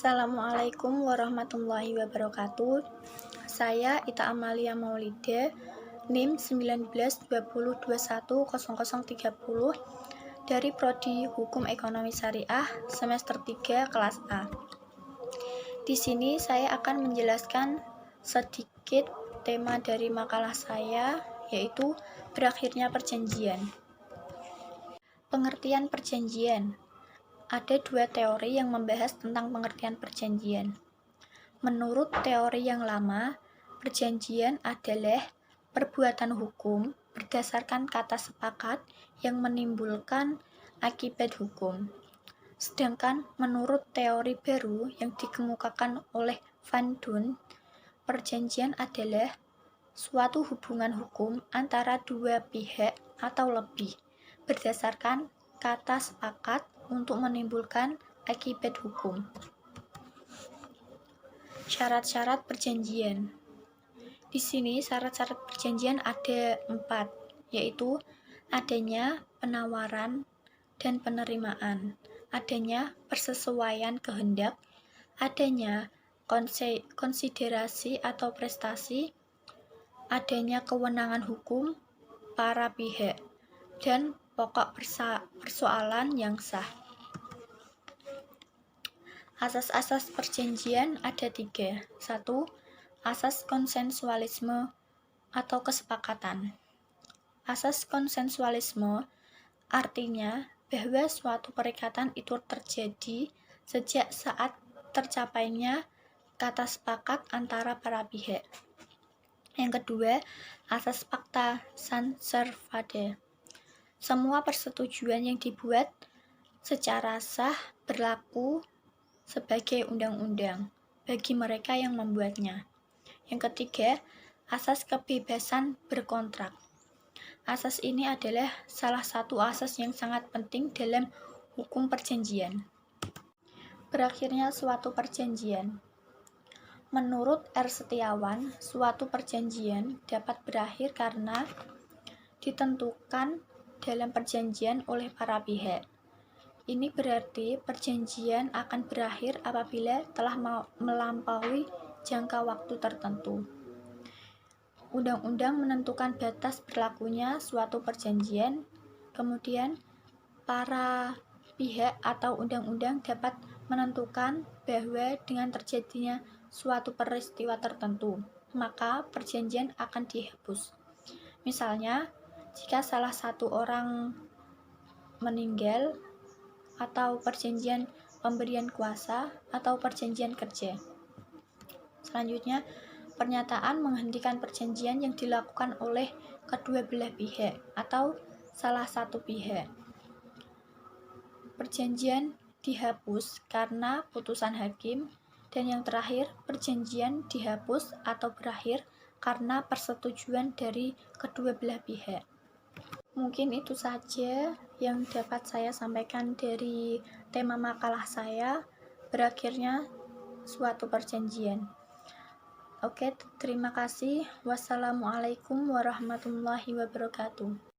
Assalamualaikum warahmatullahi wabarakatuh. Saya Ita Amalia Maulida, NIM 1920210030 dari Prodi Hukum Ekonomi Syariah semester 3 kelas A. Di sini saya akan menjelaskan sedikit tema dari makalah saya, yaitu berakhirnya perjanjian. Pengertian perjanjian. Ada dua teori yang membahas tentang pengertian perjanjian. Menurut teori yang lama, perjanjian adalah perbuatan hukum berdasarkan kata sepakat yang menimbulkan akibat hukum. Sedangkan menurut teori baru yang dikemukakan oleh Van Dun, perjanjian adalah suatu hubungan hukum antara dua pihak atau lebih berdasarkan kata sepakat untuk menimbulkan akibat hukum. Syarat-syarat perjanjian. Di sini syarat-syarat perjanjian ada 4, yaitu adanya penawaran dan penerimaan, adanya persesuaian kehendak, adanya konsiderasi atau prestasi, adanya kewenangan hukum para pihak, dan pokok persoalan yang sah. Asas-asas perjanjian ada 3. 1. Asas konsensualisme atau kesepakatan. Asas konsensualisme artinya bahwa suatu perikatan itu terjadi sejak saat tercapainya kata sepakat antara para pihak. Yang kedua, asas pacta sunt servanda. Semua persetujuan yang dibuat secara sah berlaku sebagai undang-undang bagi mereka yang membuatnya. Yang ketiga, asas kebebasan berkontrak. Asas ini adalah salah satu asas yang sangat penting dalam hukum perjanjian. Berakhirnya suatu perjanjian. Menurut R. Setiawan, suatu perjanjian dapat berakhir karena ditentukan dalam perjanjian oleh para pihak. Ini berarti perjanjian akan berakhir apabila telah melampaui jangka waktu tertentu. Undang-undang menentukan batas berlakunya suatu perjanjian, kemudian para pihak atau undang-undang dapat menentukan bahwa dengan terjadinya suatu peristiwa tertentu, maka perjanjian akan dihapus. Misalnya, jika salah satu orang meninggal, atau perjanjian pemberian kuasa, atau perjanjian kerja. Selanjutnya, pernyataan menghentikan perjanjian yang dilakukan oleh kedua belah pihak atau salah satu pihak. Perjanjian dihapus karena putusan hakim, dan yang terakhir, perjanjian dihapus atau berakhir karena persetujuan dari kedua belah pihak. Mungkin itu saja yang dapat saya sampaikan dari tema makalah saya, berakhirnya suatu perjanjian. Oke, terima kasih. Wassalamualaikum warahmatullahi wabarakatuh.